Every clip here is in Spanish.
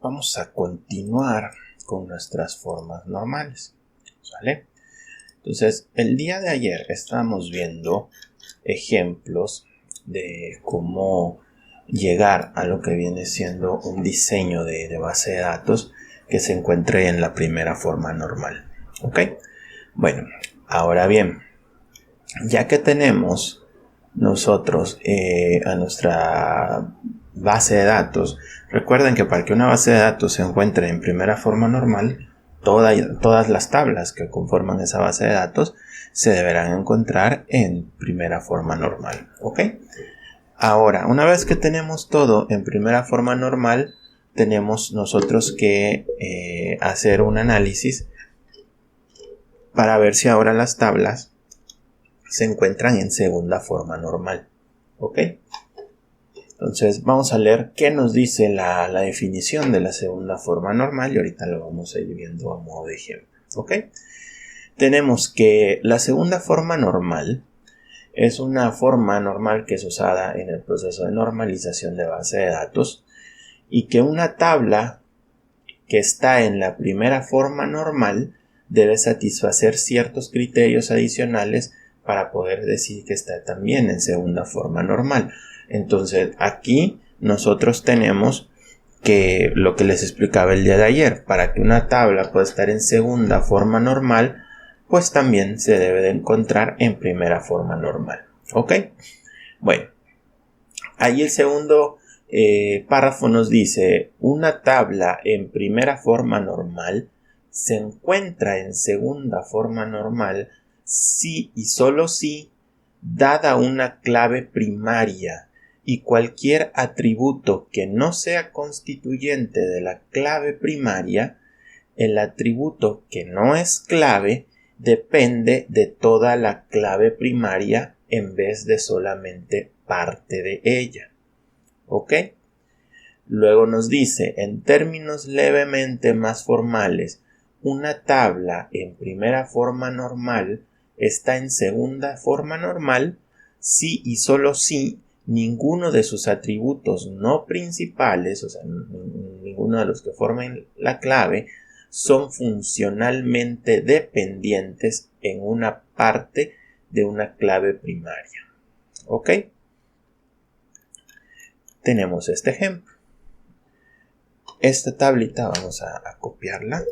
vamos a continuar con nuestras formas normales, ¿vale? Entonces, el día de ayer estábamos viendo ejemplos de cómo llegar a lo que viene siendo un diseño de base de datos que se encuentre en la primera forma normal, ¿ok? Bueno, ahora bien, ya que tenemos nosotros a nuestra base de datos, recuerden que para que una base de datos se encuentre en primera forma normal, todas las tablas que conforman esa base de datos se deberán encontrar en primera forma normal, ¿ok? Ahora, una vez que tenemos todo en primera forma normal, tenemos nosotros que hacer un análisis para ver si ahora las tablas se encuentran en segunda forma normal, ¿ok? Entonces vamos a leer qué nos dice la definición de la segunda forma normal y ahorita lo vamos a ir viendo a modo de ejemplo, ¿ok? Tenemos que la segunda forma normal es una forma normal que es usada en el proceso de normalización de base de datos y que una tabla que está en la primera forma normal debe satisfacer ciertos criterios adicionales para poder decir que está también en segunda forma normal. Entonces aquí nosotros tenemos que lo que les explicaba el día de ayer, para que una tabla pueda estar en segunda forma normal, pues también se debe de encontrar en primera forma normal, ¿ok? Bueno, ahí el segundo párrafo nos dice: una tabla en primera forma normal se encuentra en segunda forma normal si y solo si, dada una clave primaria y cualquier atributo que no sea constituyente de la clave primaria, el atributo que no es clave depende de toda la clave primaria en vez de solamente parte de ella, ¿ok? Luego nos dice, en términos levemente más formales, una tabla en primera forma normal está en segunda forma normal si y solo si ninguno de sus atributos no principales, o sea, ninguno de los que formen la clave, son funcionalmente dependientes en una parte de una clave primaria, ¿ok? Tenemos este ejemplo. Esta tablita vamos a copiarla.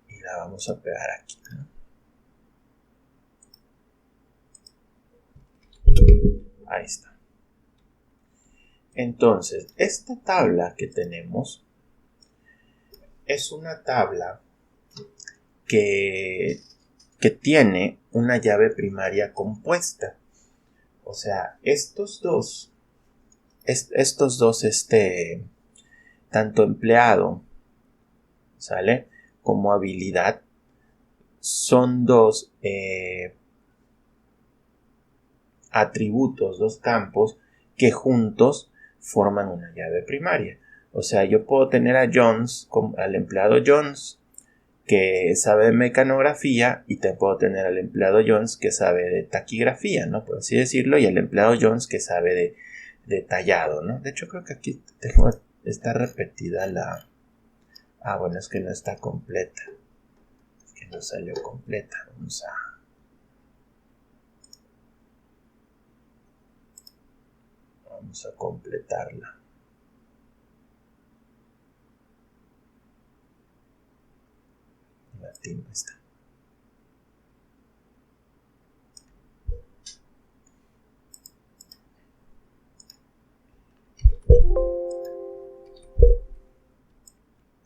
Y la vamos a pegar aquí, ¿no? Ahí está. Entonces, esta tabla que tenemos es una tabla que tiene una llave primaria compuesta. O sea, estos dos, tanto empleado, ¿sale?, como habilidad, son dos atributos, dos campos que juntos forman una llave primaria. O sea, yo puedo tener a Jones, al empleado Jones, que sabe de mecanografía, y te puedo tener al empleado Jones que sabe de taquigrafía, ¿no? Por así decirlo, y al empleado Jones que sabe de tallado, ¿no? De hecho, creo que aquí está repetida la... Ah, bueno, es que no está completa. Es que no salió completa. Vamos a completarla. Aquí no está.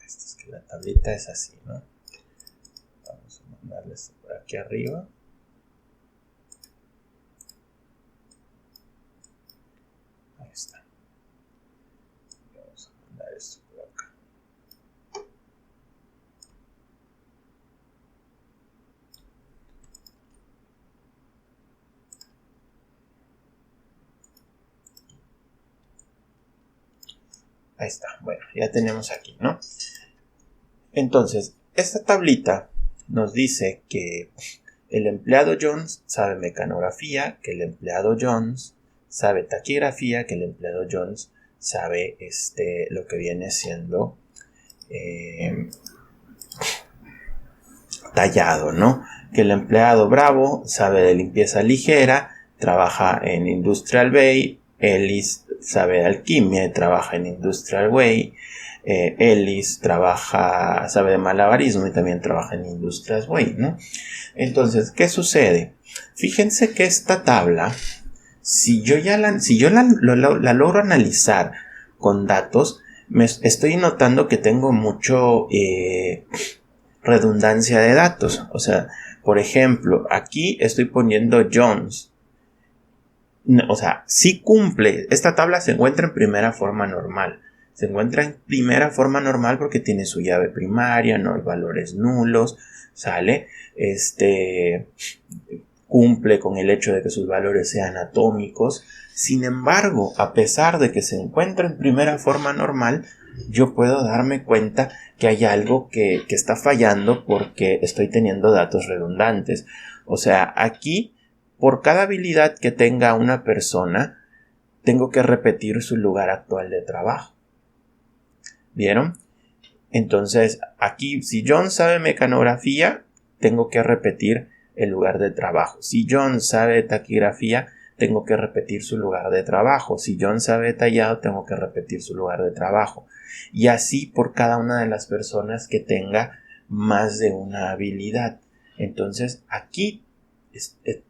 Es que la tablita es así, ¿no? Vamos a mandarles por aquí arriba. Ahí está. Vamos a mandar esto por acá. Ahí está. Bueno, ya tenemos aquí, ¿no? Entonces, esta tablita nos dice que el empleado Jones sabe mecanografía, que el empleado Jones sabe taquigrafía, que el empleado Jones sabe lo que viene siendo tallado, ¿no? Que el empleado Bravo sabe de limpieza ligera, trabaja en Industrial Bay, Ellis sabe de alquimia y trabaja en Industrial Way, Ellis sabe de malabarismo y también trabaja en Industrial Way, ¿no? Entonces, ¿qué sucede? Fíjense que esta tabla, si yo la logro analizar con datos, estoy notando que tengo mucho redundancia de datos. O sea, por ejemplo, aquí estoy poniendo Jones. O sea, sí cumple. Esta tabla se encuentra en primera forma normal. Se encuentra en primera forma normal porque tiene su llave primaria, no hay valores nulos, ¿sale? Cumple con el hecho de que sus valores sean atómicos. Sin embargo, a pesar de que se encuentra en primera forma normal, yo puedo darme cuenta que hay algo que está fallando porque estoy teniendo datos redundantes. O sea, aquí, por cada habilidad que tenga una persona, tengo que repetir su lugar actual de trabajo. ¿Vieron? Entonces, aquí, si John sabe mecanografía, tengo que repetir el lugar de trabajo. Si John sabe taquigrafía, tengo que repetir su lugar de trabajo. Si John sabe tallado, tengo que repetir su lugar de trabajo. Y así por cada una de las personas que tenga más de una habilidad. Entonces, aquí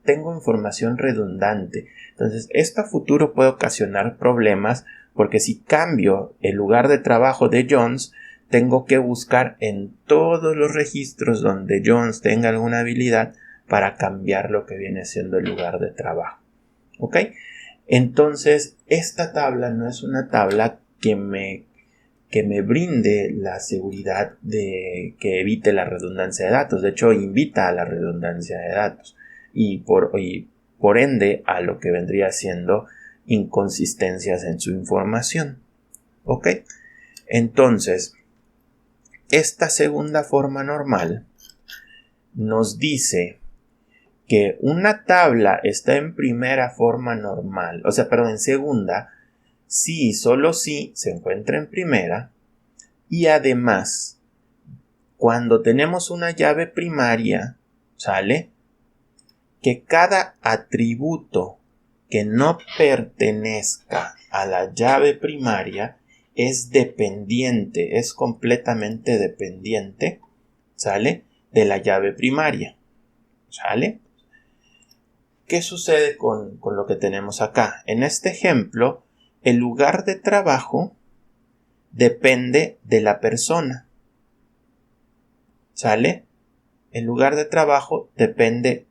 tengo información redundante. Entonces, esto a futuro puede ocasionar problemas porque si cambio el lugar de trabajo de Jones, tengo que buscar en todos los registros donde Jones tenga alguna habilidad para cambiar lo que viene siendo el lugar de trabajo. ¿Ok? Entonces, esta tabla no es una tabla que me brinde la seguridad de que evite la redundancia de datos. De hecho, invita a la redundancia de datos y por ende a lo que vendría siendo inconsistencias en su información. ¿Ok? Entonces, esta segunda forma normal nos dice que una tabla está en primera forma normal, en segunda, si y solo si se encuentra en primera, y además, cuando tenemos una llave primaria, ¿sale? Que cada atributo que no pertenezca a la llave primaria es dependiente, es completamente dependiente, ¿sale? De la llave primaria, ¿sale? ¿Qué sucede con lo que tenemos acá? En este ejemplo, el lugar de trabajo depende de la persona, ¿sale? El lugar de trabajo depende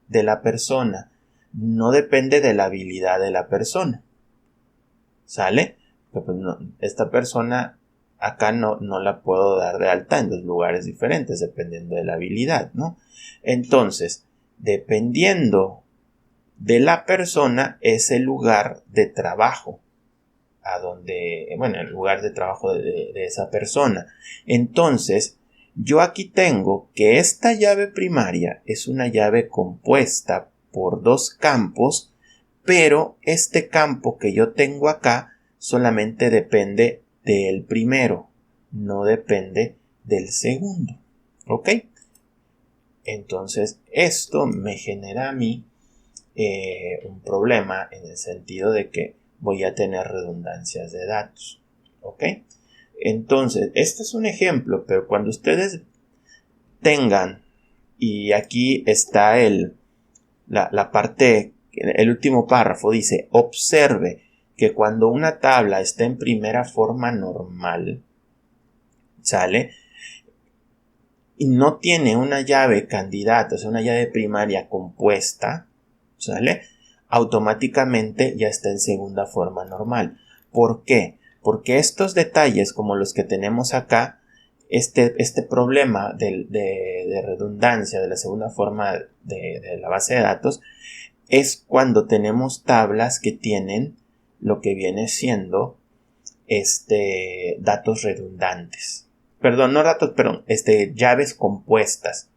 de la persona, no depende de la habilidad de la persona, ¿sale? Pues no, esta persona acá no la puedo dar de alta en dos lugares diferentes dependiendo de la habilidad, ¿no? Entonces, dependiendo de la persona es el lugar de trabajo el lugar de trabajo de esa persona. Entonces, yo aquí tengo que esta llave primaria es una llave compuesta por dos campos, pero este campo que yo tengo acá solamente depende del primero, no depende del segundo. ¿Ok? Entonces, esto me genera a mí un problema en el sentido de que voy a tener redundancias de datos. ¿Ok? Entonces, este es un ejemplo, pero cuando ustedes tengan, y aquí está la parte, el último párrafo dice, observe que cuando una tabla está en primera forma normal, ¿sale? Y no tiene una llave candidata, o sea, una llave primaria compuesta, ¿sale? Automáticamente ya está en segunda forma normal. ¿Por qué? Porque estos detalles como los que tenemos acá, este problema de redundancia de la segunda forma de la base de datos es cuando tenemos tablas que tienen lo que viene siendo datos redundantes. Perdón, no datos, llaves compuestas,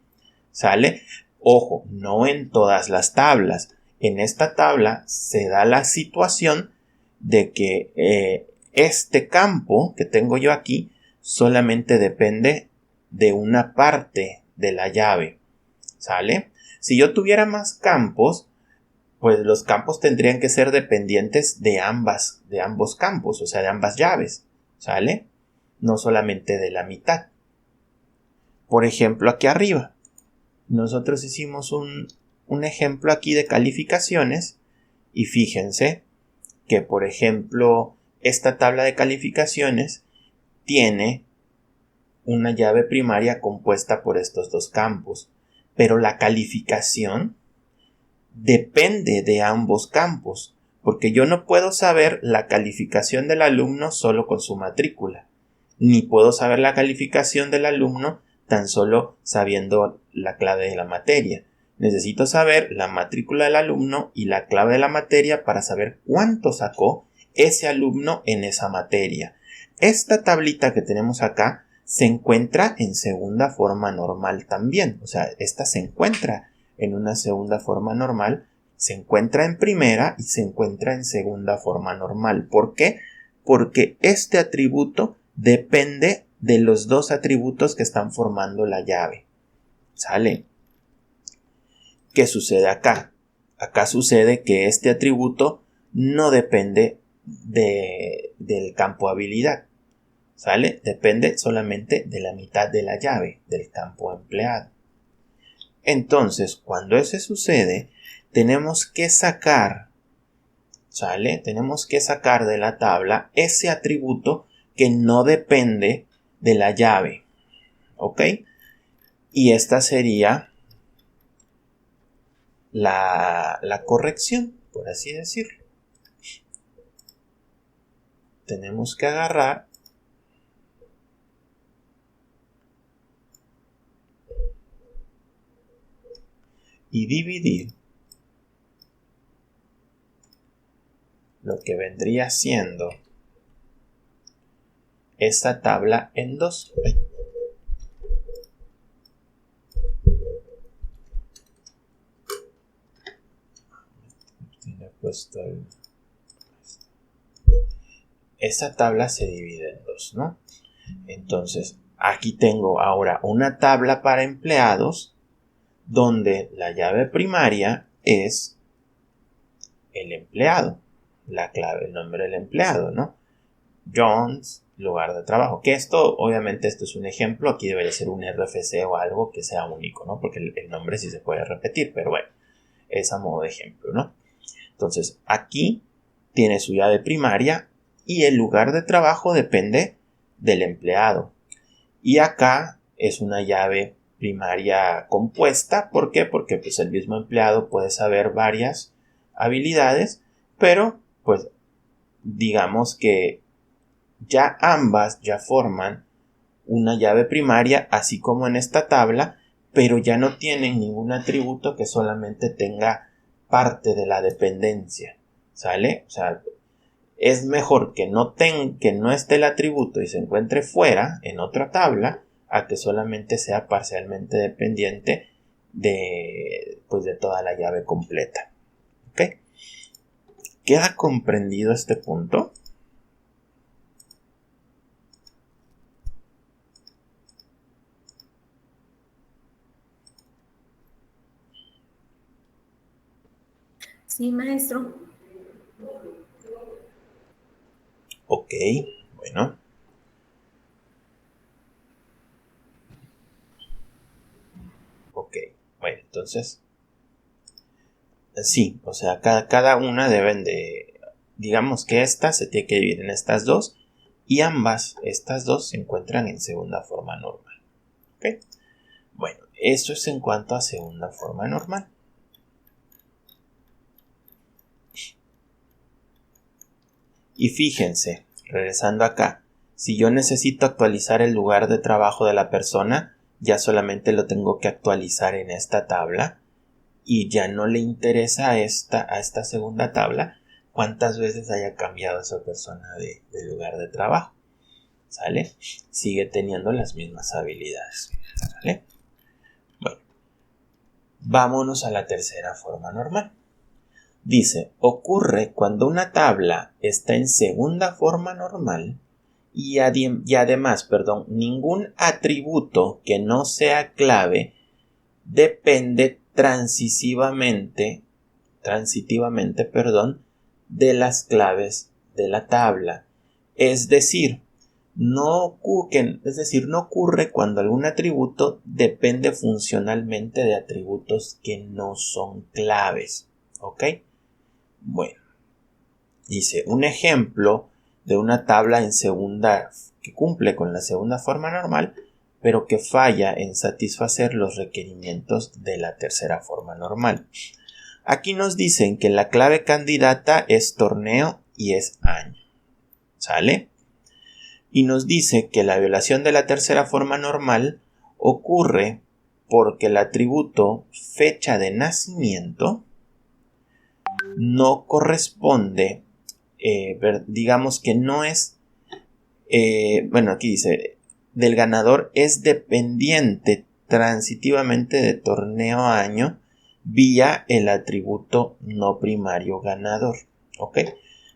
¿sale? Ojo, no en todas las tablas. En esta tabla se da la situación de que este campo que tengo yo aquí solamente depende de una parte de la llave. ¿Sale? Si yo tuviera más campos, pues los campos tendrían que ser dependientes de ambos campos, o sea, de ambas llaves. ¿Sale? No solamente de la mitad. Por ejemplo, aquí arriba, nosotros hicimos un ejemplo aquí de calificaciones y fíjense que, por ejemplo, esta tabla de calificaciones tiene una llave primaria compuesta por estos dos campos, pero la calificación depende de ambos campos, porque yo no puedo saber la calificación del alumno solo con su matrícula, ni puedo saber la calificación del alumno tan solo sabiendo la clave de la materia. Necesito saber la matrícula del alumno y la clave de la materia para saber cuánto sacó ese alumno en esa materia. Esta tablita que tenemos acá se encuentra en segunda forma normal también. O sea, esta se encuentra en una segunda forma normal, se encuentra en primera y se encuentra en segunda forma normal. ¿Por qué? Porque este atributo depende de los dos atributos que están formando la llave. ¿Sale? ¿Qué sucede acá? Acá sucede que este atributo no depende del campo habilidad. ¿Sale? Depende solamente de la mitad de la llave, del campo empleado. Entonces, cuando eso sucede, tenemos que sacar, ¿sale? Tenemos que sacar de la tabla ese atributo que no depende de la llave. ¿Ok? Y esta sería la corrección, por así decirlo. Tenemos que agarrar y dividir lo que vendría siendo esta tabla en dos. Esta tabla se divide en dos, ¿no? Entonces, aquí tengo ahora una tabla para empleados donde la llave primaria es el empleado, la clave, el nombre del empleado, ¿no? Jones, lugar de trabajo. Que esto, obviamente, esto es un ejemplo. Aquí debería ser un RFC o algo que sea único, ¿no? Porque el nombre sí se puede repetir, pero bueno, es a modo de ejemplo, ¿no? Entonces, aquí tiene su llave primaria y el lugar de trabajo depende del empleado. Y acá es una llave primaria compuesta. ¿Por qué? Porque pues, el mismo empleado puede saber varias habilidades, pero pues digamos que ya ambas ya forman una llave primaria, así como en esta tabla, pero ya no tienen ningún atributo que solamente tenga parte de la dependencia. ¿Sale? O sea, es mejor que no esté el atributo y se encuentre fuera en otra tabla a que solamente sea parcialmente dependiente de toda la llave completa. ¿Ok? ¿Queda comprendido este punto? Sí, maestro. Ok, bueno. Ok, bueno, entonces sí, o sea, cada una deben de, digamos que esta se tiene que dividir en estas dos y estas dos se encuentran en segunda forma normal. ¿Ok? Bueno, eso es en cuanto a segunda forma normal. Y fíjense, regresando acá, si yo necesito actualizar el lugar de trabajo de la persona, ya solamente lo tengo que actualizar en esta tabla y ya no le interesa a esta segunda tabla cuántas veces haya cambiado esa persona de lugar de trabajo. ¿Sale? Sigue teniendo las mismas habilidades. ¿Sale? Bueno, Vámonos a la tercera forma normal. Dice, ocurre cuando una tabla está en segunda forma normal y además, ningún atributo que no sea clave depende transitivamente, de las claves de la tabla. Es decir, no ocurre cuando algún atributo depende funcionalmente de atributos que no son claves. ¿Ok? Bueno, dice un ejemplo de una tabla en segunda que cumple con la segunda forma normal, pero que falla en satisfacer los requerimientos de la tercera forma normal. Aquí nos dicen que la clave candidata es torneo y es año. ¿Sale? Y nos dice que la violación de la tercera forma normal ocurre porque el atributo fecha de nacimiento no corresponde, digamos que no es, aquí dice, del ganador es dependiente transitivamente de torneo a año vía el atributo no primario ganador. ¿Ok?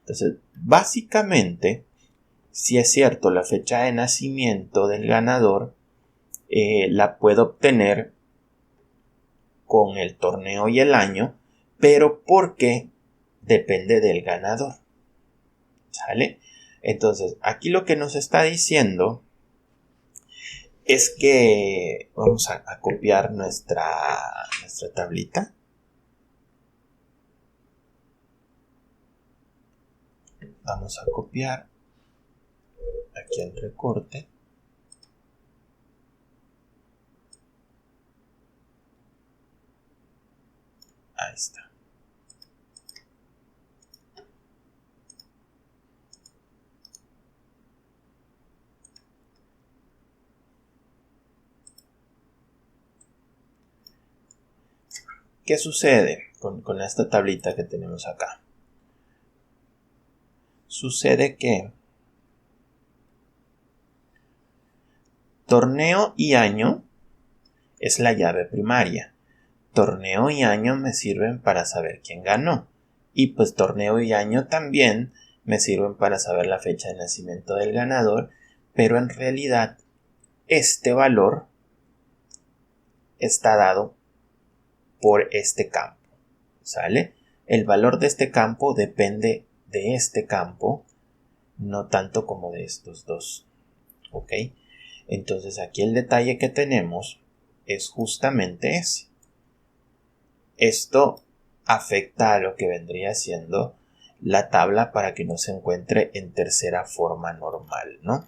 Entonces, básicamente, si es cierto, la fecha de nacimiento del ganador la puedo obtener con el torneo y el año, pero porque depende del ganador. ¿Sale? Entonces, aquí lo que nos está diciendo es que vamos a copiar nuestra tablita. Vamos a copiar aquí el recorte. Ahí está. ¿Qué sucede con esta tablita que tenemos acá? Sucede que torneo y año es la llave primaria. Torneo y año me sirven para saber quién ganó. Y pues torneo y año también me sirven para saber la fecha de nacimiento del ganador. Pero en realidad este valor está dado por este campo. ¿Sale? El valor de este campo depende de este campo, no tanto como de estos dos. ¿Ok? Entonces aquí el detalle que tenemos es justamente ese. Esto afecta a lo que vendría siendo la tabla para que no se encuentre en tercera forma normal, ¿no?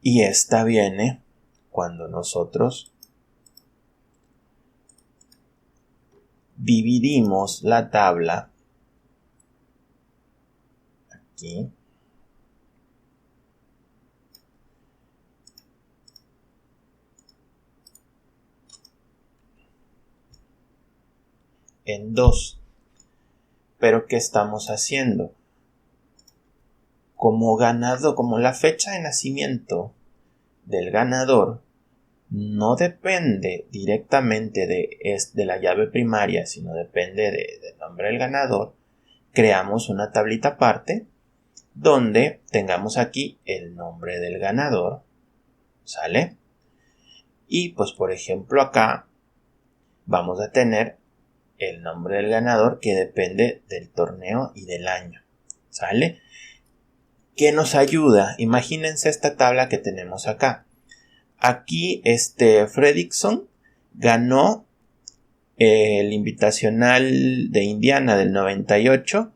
Y esta viene cuando nosotros dividimos la tabla aquí en 2. Pero ¿qué estamos haciendo? Como la fecha de nacimiento del ganador no depende directamente de la llave primaria, sino depende del nombre del ganador, creamos una tablita aparte donde tengamos aquí el nombre del ganador, ¿sale? Y pues por ejemplo acá vamos a tener el nombre del ganador que depende del torneo y del año, ¿sale? ¿Qué nos ayuda? Imagínense esta tabla que tenemos acá. Aquí Fredrickson ganó el Invitacional de Indiana del 98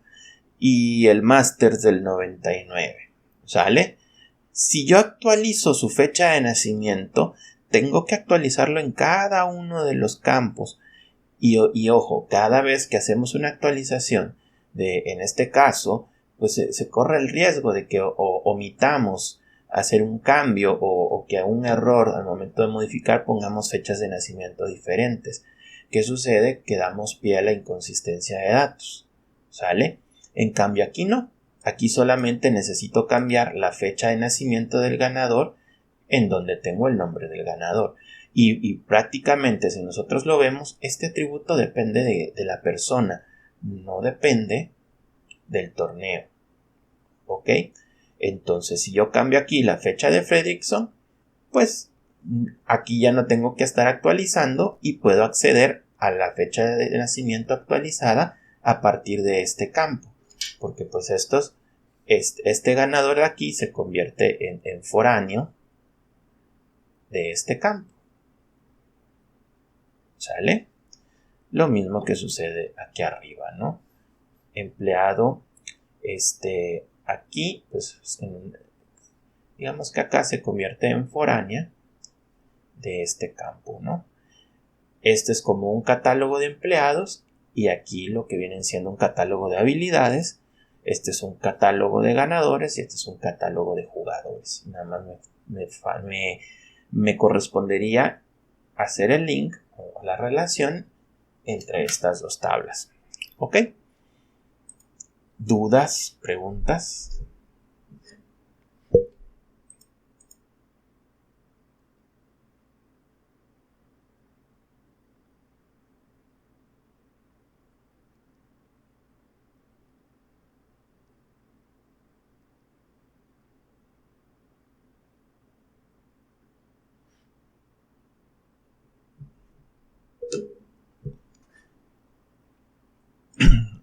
y el Masters del 99, ¿sale? Si yo actualizo su fecha de nacimiento, tengo que actualizarlo en cada uno de los campos. Y ojo, cada vez que hacemos una actualización en este caso, pues se corre el riesgo de que omitamos hacer un cambio o que a un error al momento de modificar pongamos fechas de nacimiento diferentes. ¿Qué sucede? Que damos pie a la inconsistencia de datos, ¿sale? En cambio aquí no. Aquí solamente necesito cambiar la fecha de nacimiento del ganador en donde tengo el nombre del ganador. Y prácticamente, si nosotros lo vemos, este atributo depende de la persona, no depende del torneo. ¿Ok? Entonces, si yo cambio aquí la fecha de Fredrickson, pues aquí ya no tengo que estar actualizando y puedo acceder a la fecha de nacimiento actualizada a partir de este campo. Porque pues este ganador de aquí se convierte en foráneo de este campo. ¿Sale? Lo mismo que sucede aquí arriba, ¿no? Empleado, aquí, pues, digamos que acá se convierte en foránea de este campo, ¿no? Este es como un catálogo de empleados y aquí lo que vienen siendo un catálogo de habilidades. Este es un catálogo de ganadores y este es un catálogo de jugadores. Nada más me correspondería hacer el link o la relación entre estas dos tablas. ¿Ok? ¿Dudas? ¿Preguntas?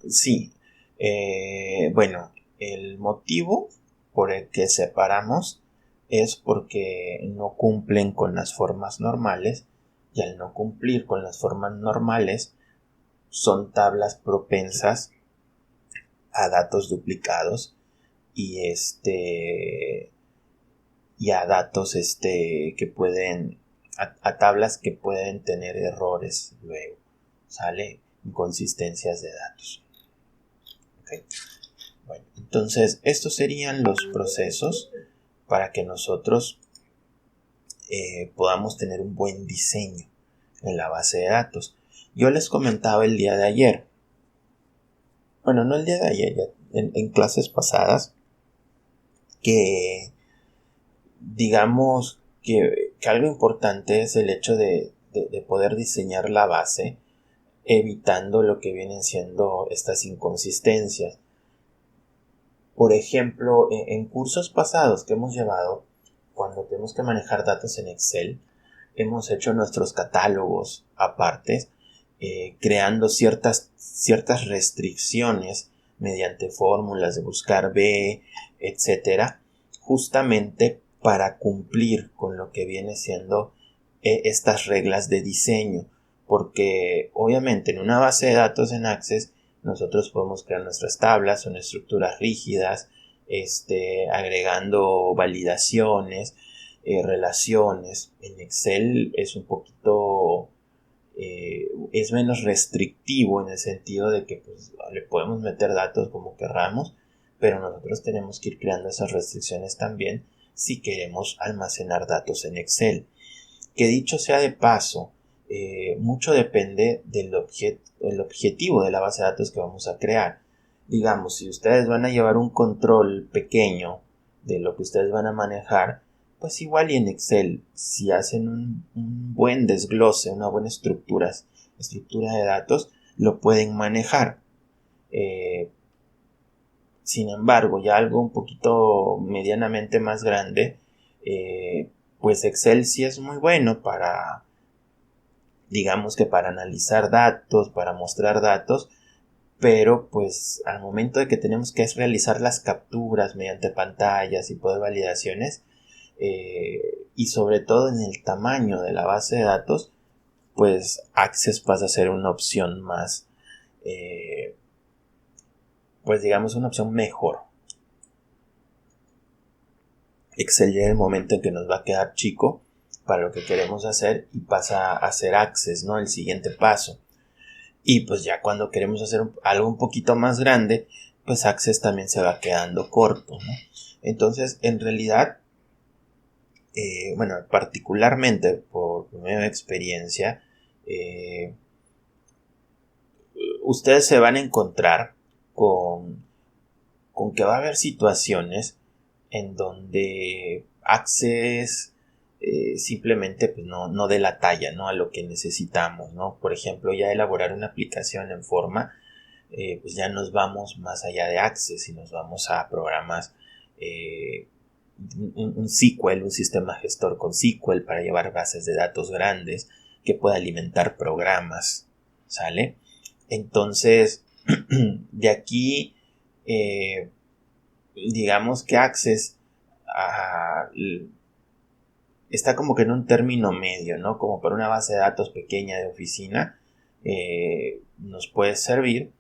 Sí. Bueno, el motivo por el que separamos es porque no cumplen con las formas normales y al no cumplir con las formas normales son tablas propensas a datos duplicados y y a datos que pueden a tablas que pueden tener errores luego, sale inconsistencias de datos. ¿Okay? Bueno, entonces estos serían los procesos para que nosotros podamos tener un buen diseño en la base de datos. Yo les comentaba el día de ayer, bueno, no el día de ayer, ya en clases pasadas, que digamos que algo importante es el hecho de poder diseñar la base evitando lo que vienen siendo estas inconsistencias. Por ejemplo, en cursos pasados que hemos llevado, cuando tenemos que manejar datos en Excel, hemos hecho nuestros catálogos aparte, creando ciertas restricciones mediante fórmulas de buscar B, etcétera, justamente para cumplir con lo que viene siendo estas reglas de diseño, porque obviamente en una base de datos en Access nosotros podemos crear nuestras tablas, son estructuras rígidas, agregando validaciones, relaciones. En Excel es un poquito es menos restrictivo en el sentido de que pues, le podemos meter datos como querramos, pero nosotros tenemos que ir creando esas restricciones también si queremos almacenar datos en Excel. Que dicho sea de paso, mucho depende del objetivo de la base de datos que vamos a crear. Digamos, si ustedes van a llevar un control pequeño de lo que ustedes van a manejar, pues igual y en Excel, si hacen un buen desglose, una buena estructura de datos, lo pueden manejar. Sin embargo, ya algo un poquito medianamente más grande, pues Excel sí es muy bueno para, digamos que para analizar datos, para mostrar datos, pero pues al momento de que tenemos que realizar las capturas mediante pantallas y poder validaciones, y sobre todo en el tamaño de la base de datos, pues Access pasa a ser una opción más, pues digamos una opción mejor. Excel llega el momento en que nos va a quedar chico para lo que queremos hacer y pasa a ser Access, ¿no? El siguiente paso. Y pues ya cuando queremos hacer algo un poquito más grande, pues Access también se va quedando corto, ¿no? Entonces, en realidad, bueno, particularmente por mi experiencia, ustedes se van a encontrar con que va a haber situaciones en donde Access simplemente pues, no dé la talla, ¿no? A lo que necesitamos, ¿no? Por ejemplo, ya elaborar una aplicación en forma, pues ya nos vamos más allá de Access y nos vamos a programas, un SQL, un sistema gestor con SQL para llevar bases de datos grandes que pueda alimentar programas, ¿sale? Entonces, de aquí, digamos que Access está como que en un término medio, ¿no? Como para una base de datos pequeña de oficina, nos puede servir.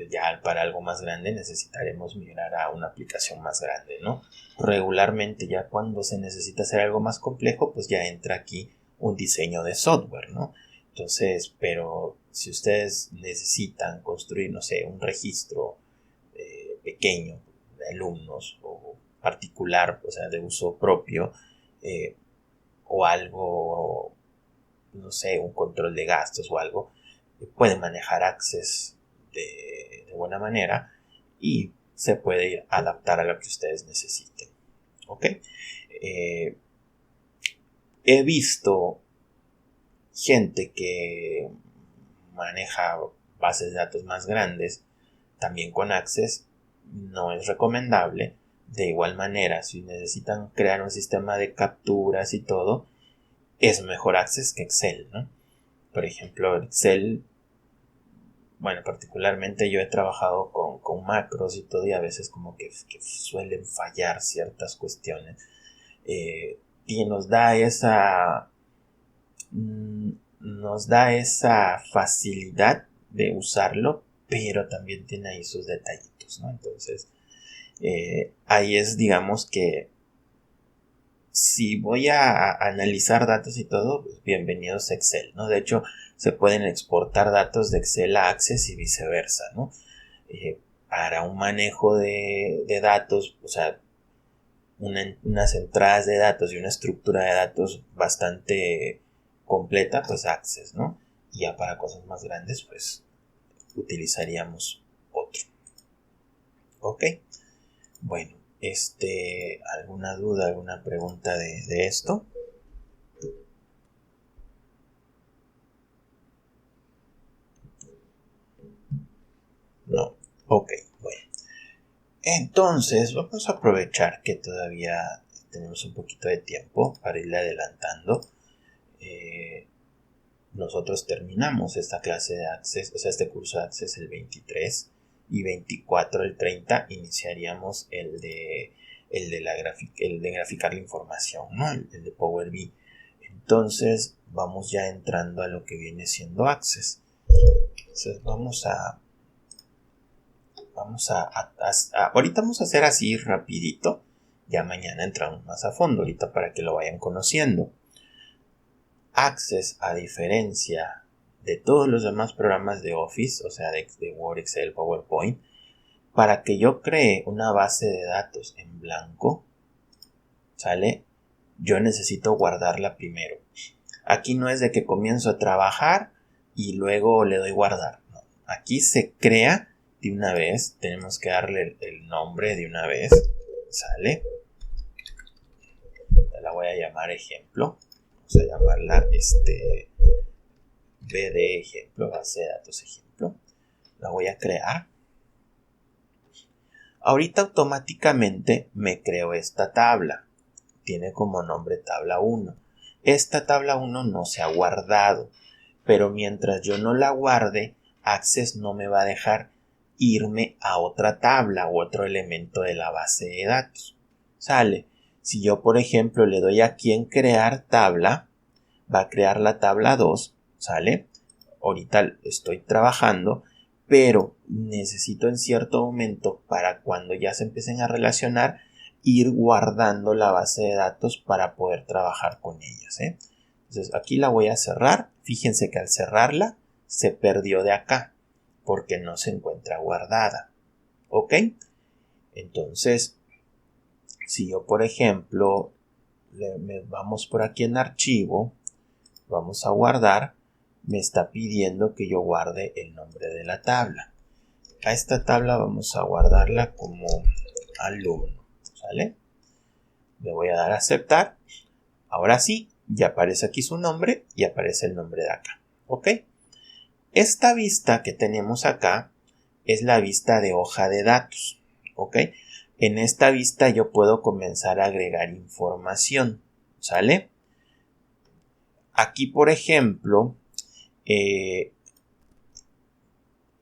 Ya para algo más grande necesitaremos migrar a una aplicación más grande, ¿no? Regularmente ya cuando se necesita hacer algo más complejo, pues ya entra aquí un diseño de software, ¿no? Entonces, pero si ustedes necesitan construir, no sé, un registro pequeño de alumnos o particular, o sea, de uso propio, o algo, no sé, un control de gastos o algo, pueden manejar Access de buena manera y se puede adaptar a lo que ustedes necesiten. ¿Ok? He visto gente que maneja bases de datos más grandes también con Access. No es recomendable. De igual manera, si necesitan crear un sistema de capturas y todo, es mejor Access que Excel, ¿no? Por ejemplo, Excel, bueno, particularmente yo he trabajado con macros y todo, y a veces como que suelen fallar ciertas cuestiones. Y nos da esa facilidad de usarlo, pero también tiene ahí sus detallitos, ¿no? Entonces, ahí es, digamos que si voy a analizar datos y todo, pues bienvenidos a Excel, ¿no? De hecho, se pueden exportar datos de Excel a Access y viceversa, ¿no? Para un manejo de datos, o sea, unas entradas de datos y una estructura de datos bastante completa, pues Access, ¿no? Y ya para cosas más grandes, pues utilizaríamos otro. ¿Ok? Bueno, ¿alguna duda, alguna pregunta de esto? No. Ok, bueno. Entonces, vamos a aprovechar que todavía tenemos un poquito de tiempo para irle adelantando. Nosotros terminamos esta clase de Access, o sea, este curso de Access el 23 y 24, el 30, iniciaríamos el de graficar la información, ¿no? El de Power BI. Entonces, vamos ya entrando a lo que viene siendo Access. Entonces, ahorita vamos a hacer así rapidito, ya mañana entramos más a fondo, ahorita para que lo vayan conociendo. Access, a diferencia de todos los demás programas de Office, o sea, de Word, Excel, PowerPoint, para que yo cree una base de datos en blanco, ¿sale? Yo necesito guardarla primero. Aquí no es de que comienzo a trabajar y luego le doy guardar. No. Aquí se crea de una vez, tenemos que darle el nombre de una vez, ¿sale? La voy a llamar ejemplo. Vamos a llamarla BD ejemplo, base de datos ejemplo. La voy a crear. Ahorita automáticamente me creo esta tabla. Tiene como nombre tabla 1. Esta tabla 1 no se ha guardado, pero mientras yo no la guarde, Access no me va a dejar irme a otra tabla u otro elemento de la base de datos. ¿Sale? Si yo, por ejemplo, le doy aquí en crear tabla, va a crear la tabla 2, ¿sale? Ahorita estoy trabajando, pero necesito en cierto momento, para cuando ya se empiecen a relacionar, ir guardando la base de datos para poder trabajar con ellas, ¿eh? Entonces aquí la voy a cerrar. Fíjense que al cerrarla se perdió de acá porque no se encuentra guardada. ¿Ok? Entonces, si yo, por ejemplo, vamos por aquí en archivo, vamos a guardar, me está pidiendo que yo guarde el nombre de la tabla. A esta tabla vamos a guardarla como alumno, ¿sale? Le voy a dar a aceptar Ahora sí, ya aparece aquí su nombre y aparece el nombre de acá. ¿Ok? Esta vista que tenemos acá es la vista de hoja de datos. ¿Ok? En esta vista yo puedo comenzar a agregar información. ¿Sale? Aquí, por ejemplo,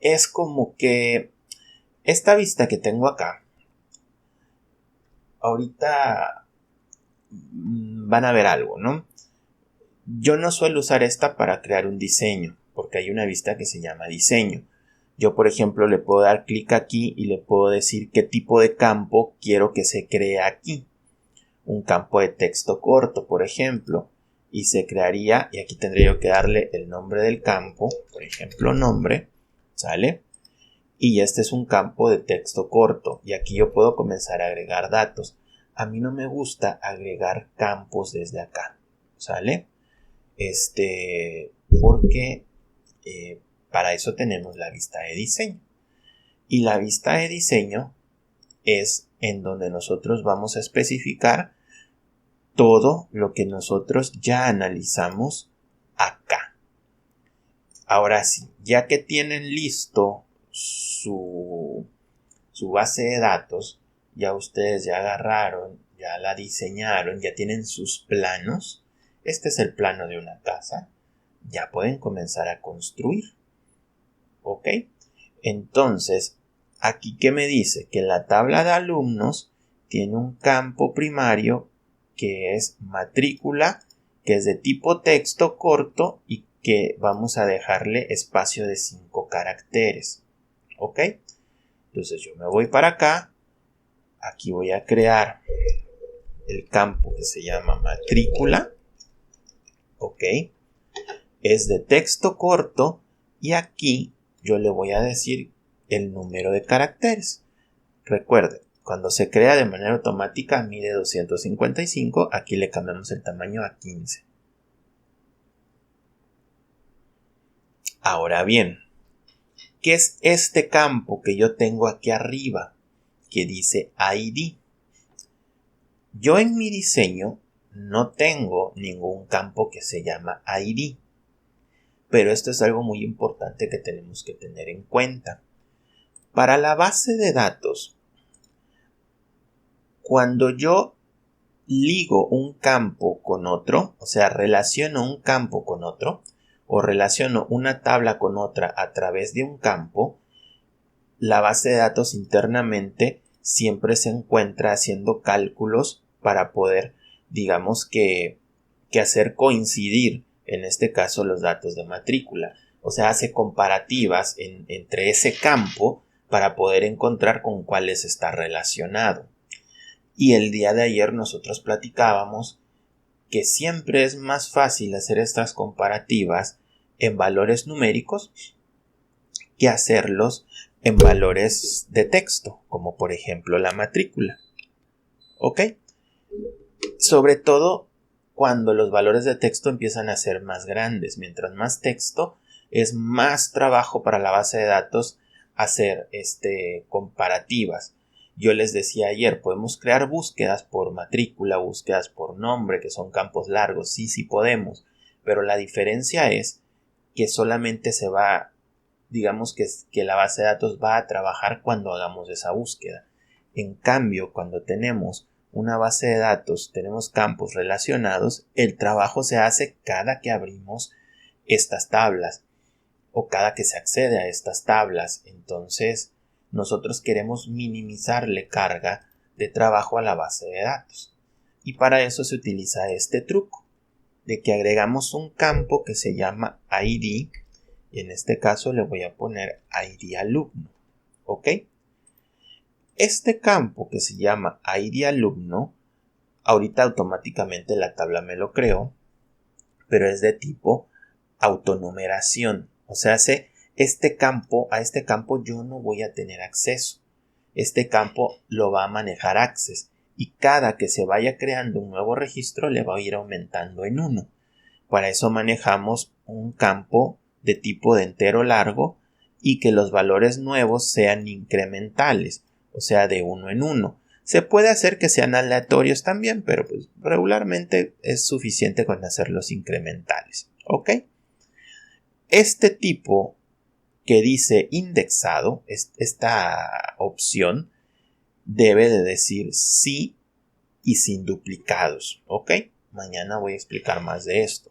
es como que esta vista que tengo acá, ahorita van a ver algo, ¿no? Yo no suelo usar esta para crear un diseño, porque hay una vista que se llama diseño. Yo, por ejemplo, le puedo dar clic aquí y le puedo decir qué tipo de campo quiero que se cree aquí. Un campo de texto corto, por ejemplo, y se crearía, y aquí tendría yo que darle el nombre del campo, por ejemplo, nombre, ¿sale? Y este es un campo de texto corto, y aquí yo puedo comenzar a agregar datos. A mí no me gusta agregar campos desde acá, ¿sale? Porque para eso tenemos la vista de diseño. Y la vista de diseño es en donde nosotros vamos a especificar todo lo que nosotros ya analizamos acá. Ahora sí, ya que tienen listo su base de datos, ya ustedes ya agarraron, ya la diseñaron, ya tienen sus planos. Este es el plano de una casa. Ya pueden comenzar a construir. ¿Ok? Entonces, aquí ¿qué me dice? Que la tabla de alumnos tiene un campo primario que es matrícula, que es de tipo texto corto y que vamos a dejarle espacio de 5 caracteres. ¿Ok? Entonces yo me voy para acá. Aquí voy a crear el campo que se llama matrícula. ¿Ok? Es de texto corto y aquí yo le voy a decir el número de caracteres. Recuerden, cuando se crea de manera automática mide 255, aquí le cambiamos el tamaño a 15. Ahora bien, ¿qué es este campo que yo tengo aquí arriba que dice ID? Yo en mi diseño no tengo ningún campo que se llama ID. Pero esto es algo muy importante que tenemos que tener en cuenta. Para la base de datos, cuando yo ligo un campo con otro, o sea, relaciono un campo con otro, o relaciono una tabla con otra a través de un campo, la base de datos internamente siempre se encuentra haciendo cálculos para poder, digamos que hacer coincidir, en este caso, los datos de matrícula. O sea, hace comparativas entre ese campo para poder encontrar con cuáles está relacionado. Y el día de ayer nosotros platicábamos que siempre es más fácil hacer estas comparativas en valores numéricos que hacerlos en valores de texto, como por ejemplo la matrícula. ¿Ok? Sobre todo cuando los valores de texto empiezan a ser más grandes. Mientras más texto, es más trabajo para la base de datos hacer comparativas. Yo les decía ayer, podemos crear búsquedas por matrícula, búsquedas por nombre, que son campos largos. Sí podemos. Pero la diferencia es que solamente se va, digamos que la base de datos va a trabajar cuando hagamos esa búsqueda. En cambio, cuando tenemos una base de datos, tenemos campos relacionados, el trabajo se hace cada que abrimos estas tablas o cada que se accede a estas tablas. Entonces, nosotros queremos minimizarle carga de trabajo a la base de datos. Y para eso se utiliza este truco de que agregamos un campo que se llama ID y en este caso le voy a poner ID alumno. ¿Ok? Este campo que se llama ID alumno, ahorita automáticamente la tabla me lo creó, pero es de tipo autonumeración. O sea, a este campo yo no voy a tener acceso. Este campo lo va a manejar Access y cada que se vaya creando un nuevo registro le va a ir aumentando en 1. Para eso manejamos un campo de tipo de entero largo y que los valores nuevos sean incrementales. O sea, de 1 en 1. Se puede hacer que sean aleatorios también, pero pues regularmente es suficiente con hacerlos incrementales. ¿Ok? Este tipo que dice indexado, esta opción debe de decir sí y sin duplicados. ¿Ok? Mañana voy a explicar más de esto.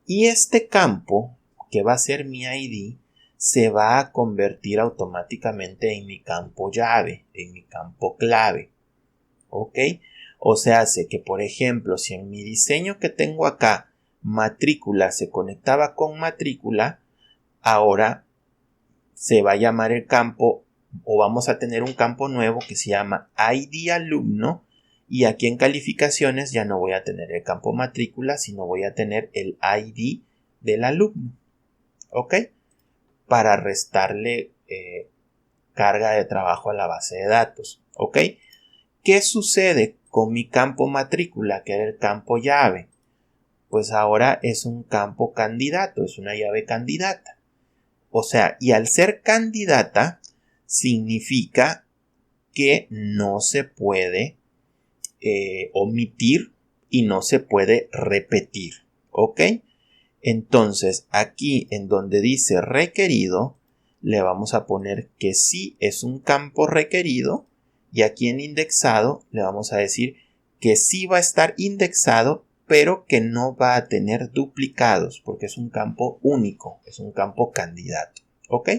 Y este campo, que va a ser mi ID, se va a convertir automáticamente en mi campo llave, en mi campo clave. ¿Ok? O sea, hace que, por ejemplo, si en mi diseño que tengo acá, matrícula se conectaba con matrícula, ahora se va a llamar el campo, o vamos a tener un campo nuevo que se llama ID alumno, y aquí en calificaciones ya no voy a tener el campo matrícula, sino voy a tener el ID del alumno. ¿Ok? Para restarle carga de trabajo a la base de datos. ¿Ok? ¿Qué sucede con mi campo matrícula, que era el campo llave? Pues ahora es un campo candidato, es una llave candidata. O sea, y al ser candidata, significa que no se puede omitir y no se puede repetir. ¿Ok? Entonces, aquí en donde dice requerido, le vamos a poner que sí es un campo requerido, y aquí en indexado le vamos a decir que sí va a estar indexado, pero que no va a tener duplicados, porque es un campo único, es un campo candidato. ¿Ok?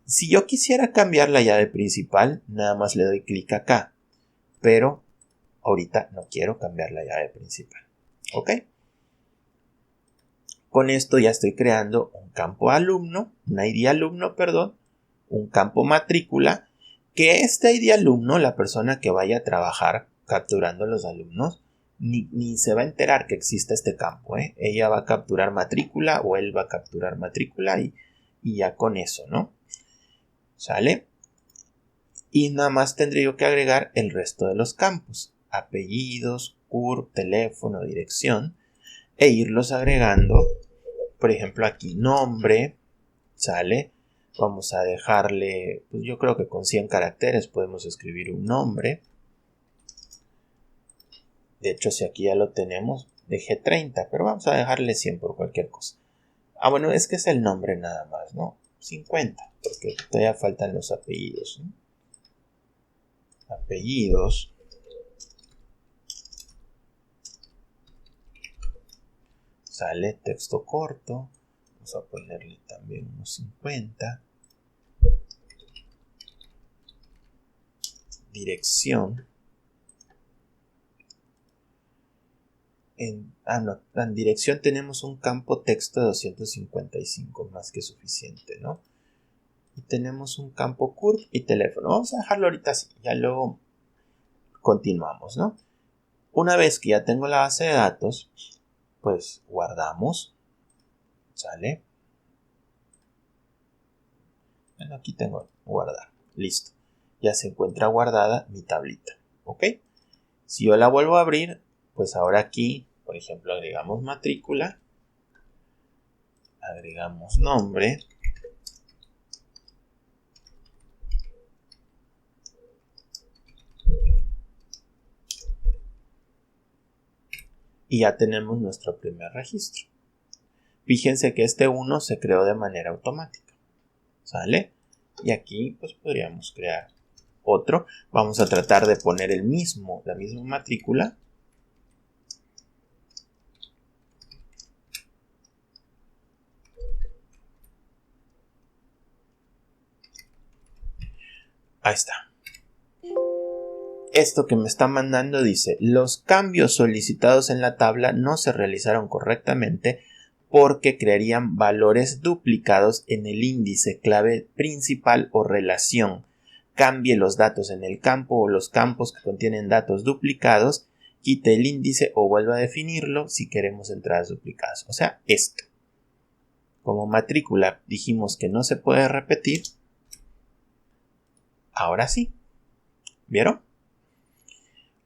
Si yo quisiera cambiar la llave principal, nada más le doy clic acá, pero ahorita no quiero cambiar la llave principal. ¿Ok? Con esto ya estoy creando un campo alumno, un ID alumno, perdón, un campo matrícula, que este ID alumno, la persona que vaya a trabajar capturando a los alumnos, ni se va a enterar que existe este campo. Ella va a capturar matrícula o él va a capturar matrícula y ya con eso, ¿no? ¿Sale? Y nada más tendré yo que agregar el resto de los campos, apellidos, CURP, teléfono, dirección, e irlos agregando. Por ejemplo, aquí nombre, ¿sale? Vamos a dejarle, pues yo creo que con 100 caracteres podemos escribir un nombre. De hecho, si aquí ya lo tenemos, dejé 30, pero vamos a dejarle 100 por cualquier cosa. Ah, bueno, es que es el nombre nada más, ¿no? 50, porque todavía faltan los apellidos, ¿no? Apellidos. Sale texto corto. Vamos a ponerle también unos 50. Dirección. En dirección tenemos un campo texto de 255, más que suficiente, ¿no? Y tenemos un campo CURP y teléfono. Vamos a dejarlo ahorita así, ya luego continuamos, ¿no? Una vez que ya tengo la base de datos, pues guardamos, ¿sale? Bueno, aquí tengo guardar, listo. Ya se encuentra guardada mi tablita, ¿ok? Si yo la vuelvo a abrir, pues ahora aquí, por ejemplo, agregamos matrícula, agregamos nombre, y ya tenemos nuestro primer registro. Fíjense que este 1 se creó de manera automática, ¿sale? Y aquí pues podríamos crear otro. Vamos a tratar de poner la misma matrícula. Ahí está. Esto que me está mandando dice: los cambios solicitados en la tabla no se realizaron correctamente porque crearían valores duplicados en el índice clave principal o relación. Cambie los datos en el campo o los campos que contienen datos duplicados, quite el índice o vuelva a definirlo si queremos entradas duplicadas. O sea, esto. Como matrícula dijimos que no se puede repetir, ahora sí. ¿Vieron?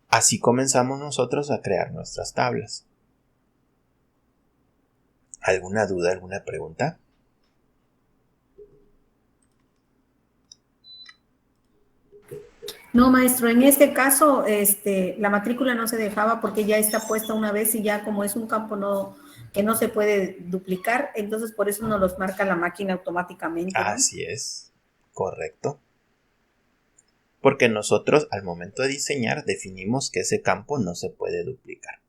Así comenzamos nosotros a crear nuestras tablas. ¿Alguna duda, alguna pregunta? No, maestro, en este caso, la matrícula no se dejaba porque ya está puesta una vez y ya como es un campo que no se puede duplicar, entonces por eso nos los marca la máquina automáticamente, ¿no? Así es, correcto. Porque nosotros al momento de diseñar definimos que ese campo no se puede duplicar.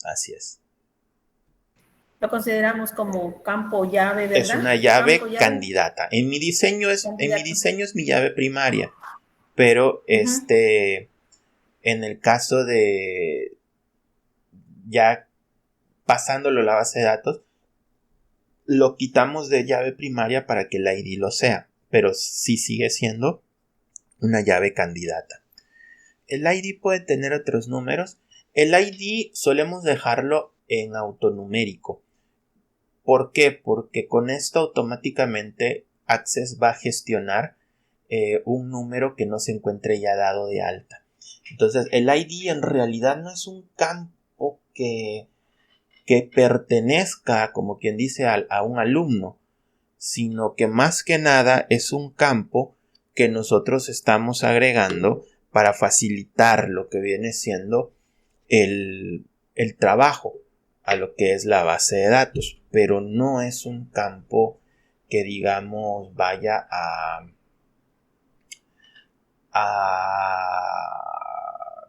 Así es. Lo consideramos como campo llave, Es ¿verdad? una llave Campo llave, candidata. En mi diseño candidato. es mi llave primaria. Pero Ujú. en el caso de ya pasándolo a la base de datos, lo quitamos de llave primaria para que el ID lo sea. Pero sí sigue siendo una llave candidata. El ID puede tener otros números. El ID solemos dejarlo en autonumérico. ¿Por qué? Porque con esto automáticamente Access va a gestionar un número que no se encuentre ya dado de alta. Entonces el ID en realidad no es un campo que pertenezca, como quien dice, a un alumno, sino que más que nada es un campo que nosotros estamos agregando para facilitar lo que viene siendo el trabajo a lo que es la base de datos, pero no es un campo que digamos vaya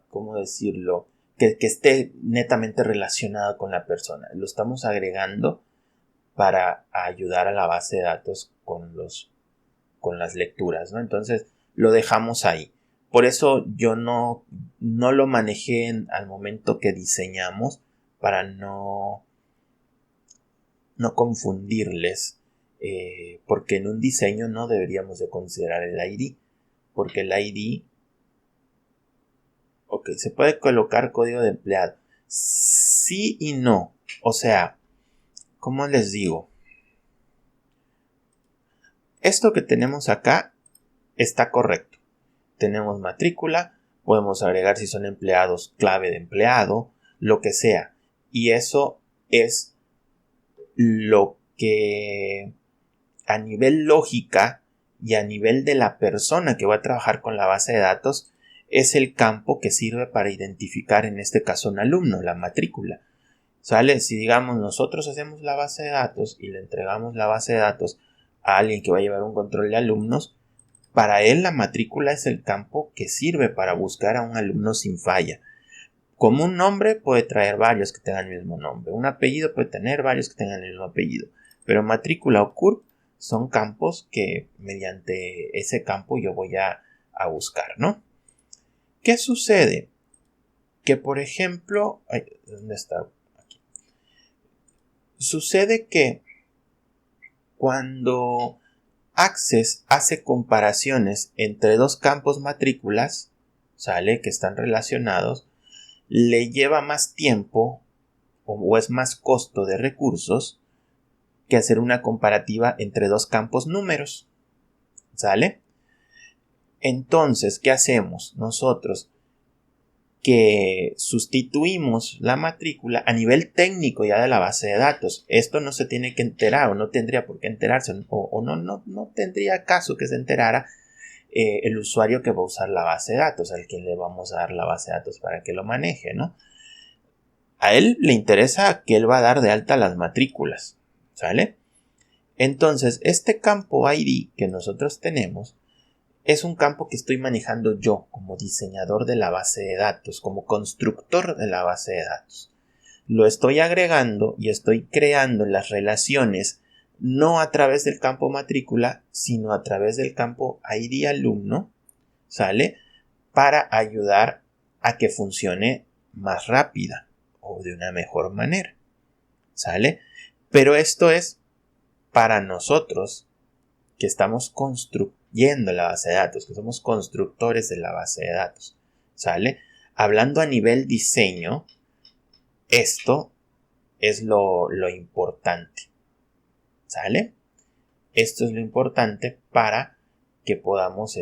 ¿cómo decirlo? Que esté netamente relacionado con la persona. Lo estamos agregando para ayudar a la base de datos con las lecturas, ¿no? Entonces lo dejamos ahí. Por eso yo no lo manejé al momento que diseñamos para no confundirles, porque en un diseño no deberíamos de considerar el ID, porque el ID, ok, se puede colocar código de empleado, sí y no, o sea, ¿cómo les digo? Esto que tenemos acá está correcto. Tenemos matrícula, podemos agregar si son empleados clave de empleado, lo que sea. Y eso es lo que a nivel lógica y a nivel de la persona que va a trabajar con la base de datos es el campo que sirve para identificar en este caso un alumno, la matrícula. ¿Sale? Si digamos nosotros hacemos la base de datos y le entregamos la base de datos a alguien que va a llevar un control de alumnos, para él la matrícula es el campo que sirve para buscar a un alumno sin falla. Como un nombre puede traer varios que tengan el mismo nombre. Un apellido puede tener varios que tengan el mismo apellido. Pero matrícula o CURP son campos que mediante ese campo yo voy a buscar, ¿no? ¿Qué sucede? Que por ejemplo... ¿dónde está? Aquí. Sucede que cuando Access hace comparaciones entre dos campos matrículas, ¿sale? Que están relacionados, le lleva más tiempo o es más costo de recursos que hacer una comparativa entre dos campos números, ¿sale? Entonces, ¿qué hacemos nosotros? Que sustituimos la matrícula a nivel técnico ya de la base de datos. Esto no se tiene que enterar o no tendría por qué enterarse o no tendría caso que se enterara el usuario que va a usar la base de datos, al quien le vamos a dar la base de datos para que lo maneje, ¿no? A él le interesa que él va a dar de alta las matrículas, ¿sale? Entonces, este campo ID que nosotros tenemos es un campo que estoy manejando yo como diseñador de la base de datos, como constructor de la base de datos. Lo estoy agregando y estoy creando las relaciones no a través del campo matrícula, sino a través del campo ID alumno, ¿sale? Para ayudar a que funcione más rápida o de una mejor manera, ¿sale? Pero esto es para nosotros que estamos construyendo la base de datos, que somos constructores de la base de datos, ¿sale? Hablando a nivel diseño, esto es lo importante, ¿sale? Esto es lo importante para que podamos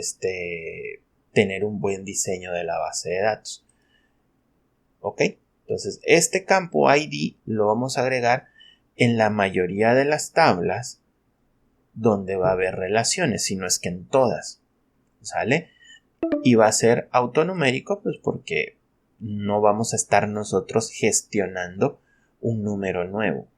tener un buen diseño de la base de datos. ¿Ok? Entonces, este campo ID lo vamos a agregar en la mayoría de las tablas donde va a haber relaciones, si no es que en todas, ¿sale? Y va a ser autonumérico, pues porque no vamos a estar nosotros gestionando un número nuevo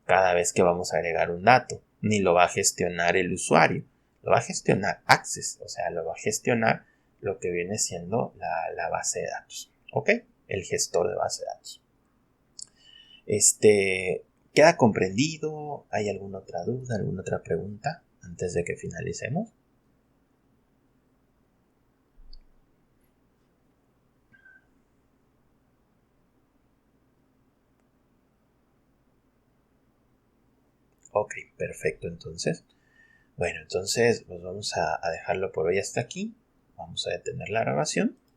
cada vez que vamos a agregar un dato, ni lo va a gestionar el usuario, lo va a gestionar Access, o sea, lo va a gestionar lo que viene siendo la base de datos, ¿ok? El gestor de base de datos. ¿Queda comprendido? ¿Hay alguna otra duda, alguna otra pregunta antes de que finalicemos? Ok, perfecto, entonces. Bueno, entonces pues vamos a dejarlo por hoy hasta aquí. Vamos a detener la grabación